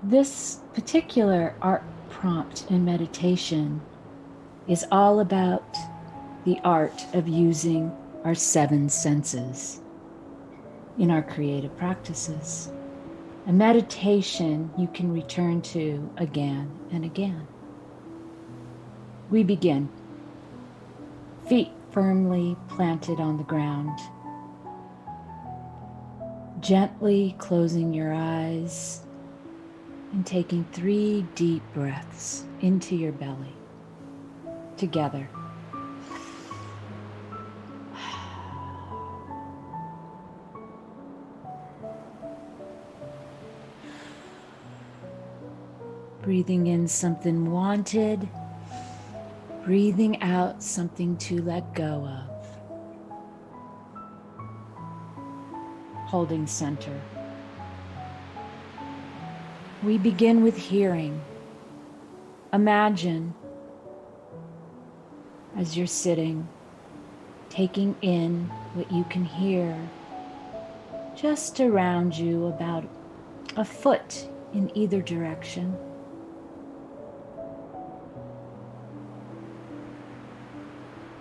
This particular art prompt and meditation is all about the art of using our 7 senses in our creative practices. A meditation you can return to again and again. We begin. Feet firmly planted on the ground. Gently closing your eyes and taking 3 deep breaths into your belly. Together. Breathing in something wanted, breathing out something to let go of. Holding center. We begin with hearing. Imagine as you're sitting, taking in what you can hear just around you, about a foot in either direction.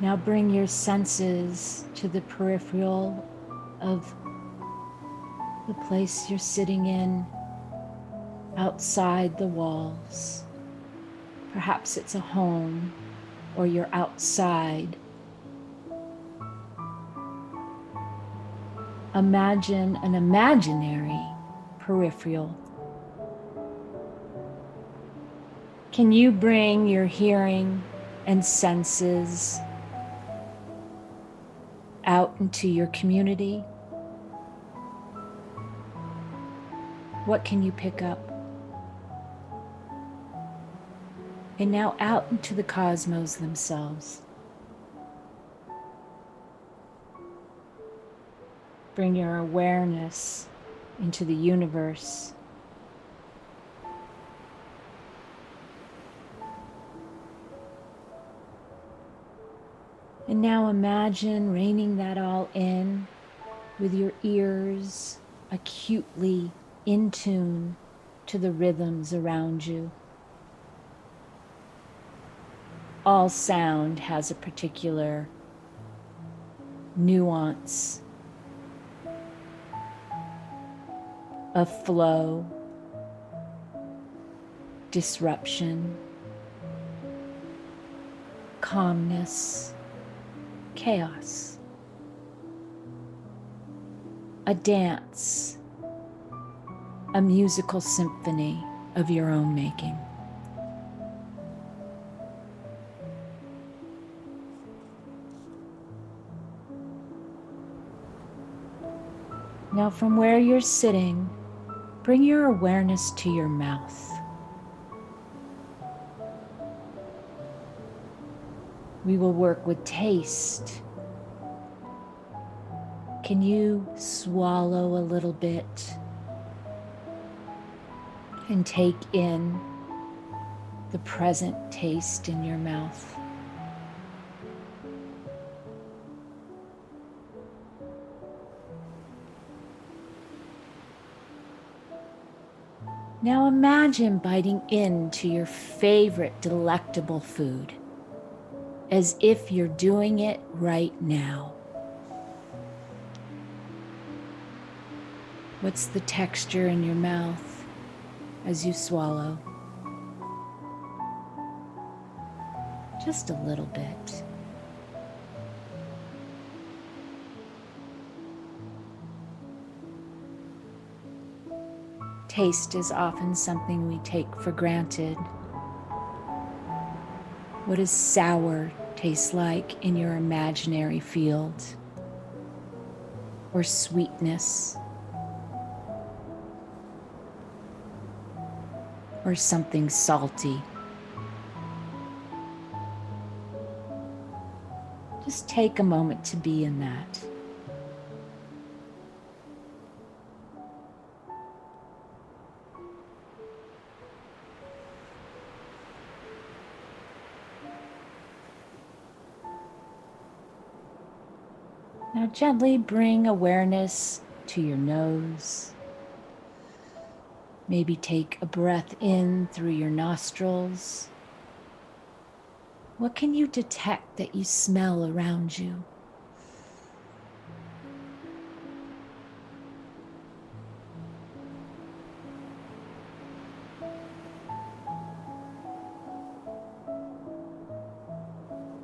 Now bring your senses to the peripheral of the place you're sitting in, outside the walls. Perhaps it's a home or you're outside. Imagine an imaginary peripheral. Can you bring your hearing and senses out into your community? What can you pick up? And now out into the cosmos themselves. Bring your awareness into the universe. And now imagine reining that all in with your ears acutely in tune to the rhythms around you. All sound has a particular nuance of flow, disruption, calmness, chaos. A dance, a musical symphony of your own making. Now, from where you're sitting, bring your awareness to your mouth. We will work with taste. Can you swallow a little bit and take in the present taste in your mouth? Now imagine biting into your favorite delectable food as if you're doing it right now. What's the texture in your mouth as you swallow? Just a little bit. Taste is often something we take for granted. What does sour taste like in your imaginary field? Or sweetness? Or something salty? Just take a moment to be in that. Now gently bring awareness to your nose. Maybe take a breath in through your nostrils. What can you detect that you smell around you?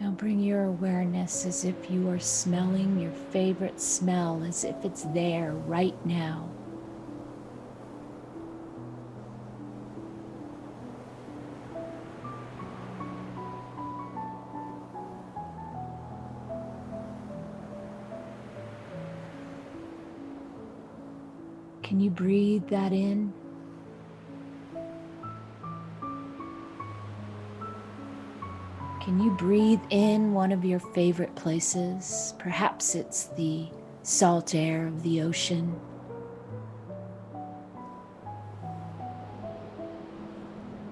Now bring your awareness as if you are smelling your favorite smell, as if it's there right now. Can you breathe that in? Can you breathe in one of your favorite places? Perhaps it's the salt air of the ocean.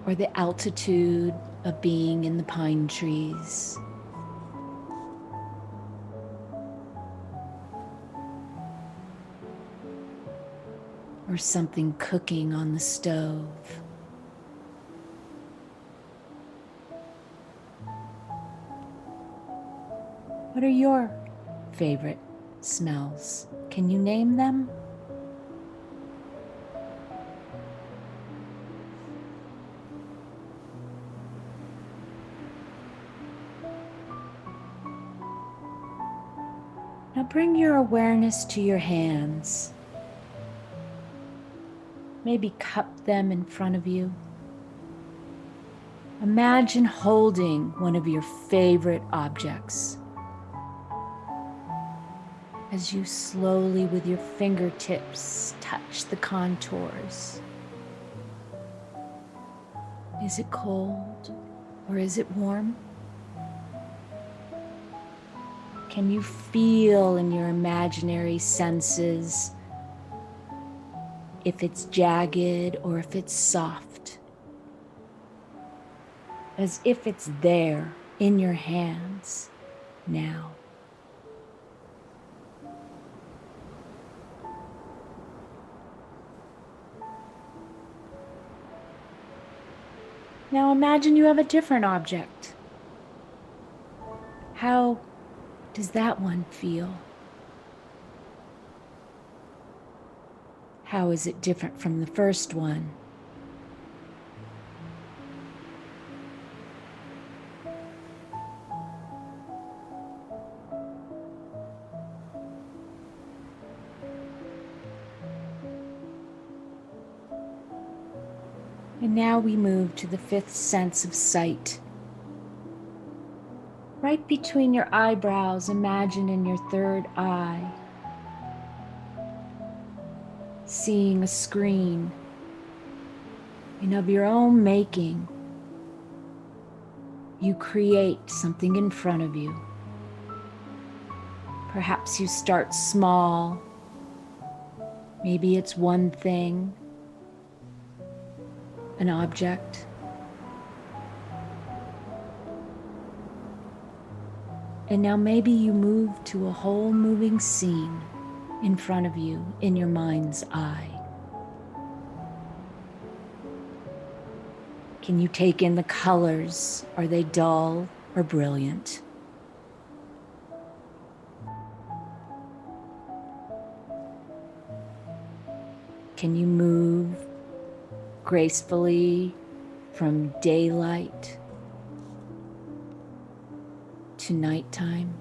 Or the altitude of being in the pine trees. Or something cooking on the stove. What are your favorite smells? Can you name them? Now bring your awareness to your hands. Maybe cup them in front of you. Imagine holding one of your favorite objects. As you slowly with your fingertips touch the contours. Is it cold or is it warm? Can you feel in your imaginary senses if it's jagged or if it's soft? As if it's there in your hands now. Now imagine you have a different object. How does that one feel? How is it different from the first one? And now we move to the fifth sense of sight. Right between your eyebrows, imagine in your third eye, seeing a screen and of your own making. You create something in front of you. Perhaps you start small. Maybe it's one thing, an object. And now maybe you move to a whole moving scene in front of you in your mind's eye. Can you take in the colors? Are they dull or brilliant? Can you move gracefully from daylight to nighttime?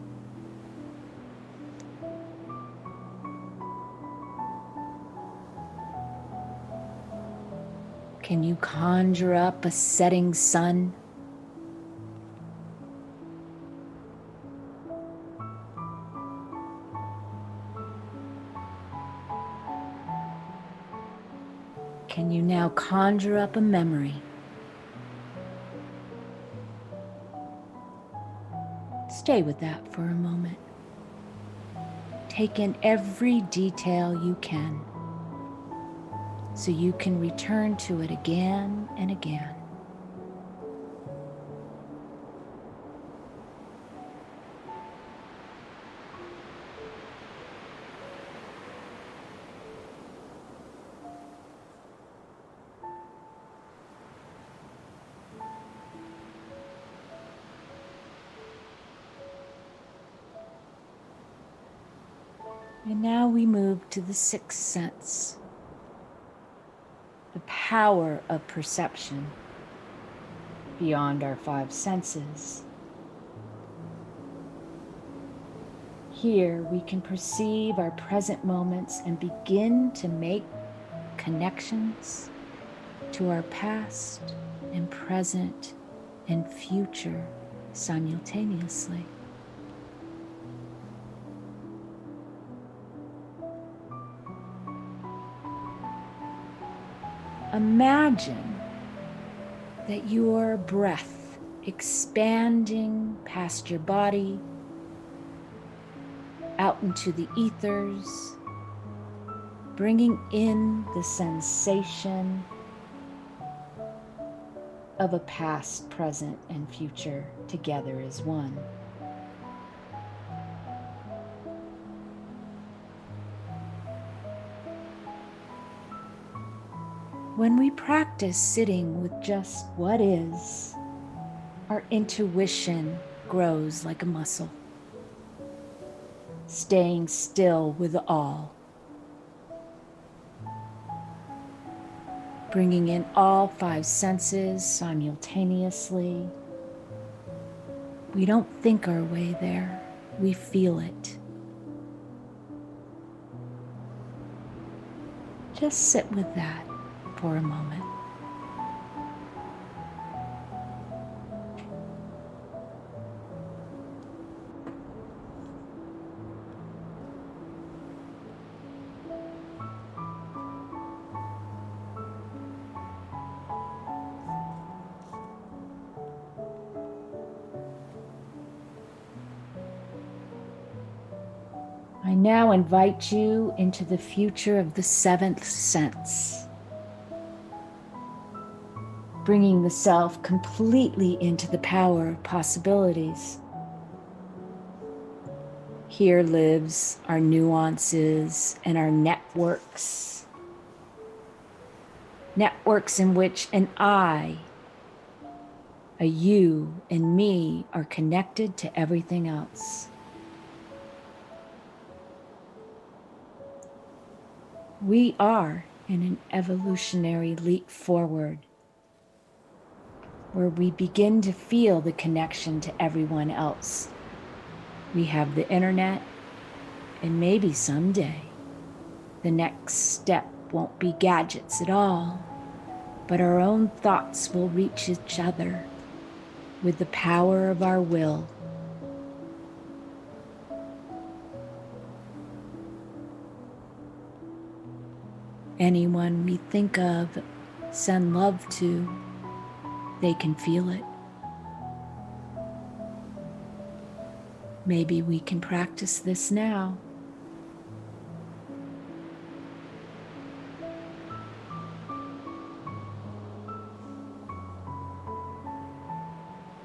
Can you conjure up a setting sun? Can you now conjure up a memory? Stay with that for a moment. Take in every detail you can, so you can return to it again and again. And now we move to the sixth sense, the power of perception beyond our five senses. Here we can perceive our present moments and begin to make connections to our past and present and future simultaneously. Imagine that your breath expanding past your body, out into the ethers, bringing in the sensation of a past, present, and future together as one. When we practice sitting with just what is, our intuition grows like a muscle, staying still with all, bringing in all five senses simultaneously. We don't think our way there, we feel it. Just sit with that for a moment. I now invite you into the future of the seventh sense, bringing the self completely into the power of possibilities. Here lives our nuances and our networks. Networks in which an I, a you, and me are connected to everything else. We are in an evolutionary leap forward, where we begin to feel the connection to everyone else. We have the internet, and maybe someday the next step won't be gadgets at all, but our own thoughts will reach each other with the power of our will. Anyone we think of, send love to, they can feel it. Maybe we can practice this now.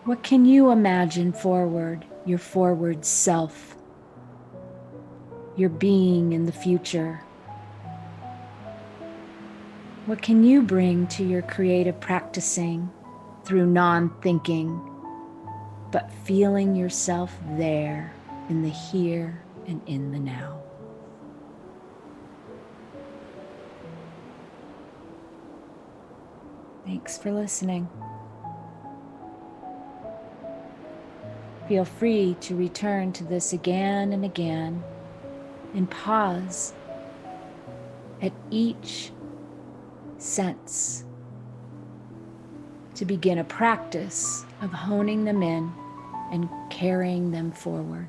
What can you imagine forward, your forward self, your being in the future? What can you bring to your creative practicing through non-thinking, but feeling yourself there in the here and in the now? Thanks for listening. Feel free to return to this again and again and pause at each sense to begin a practice of honing them in and carrying them forward.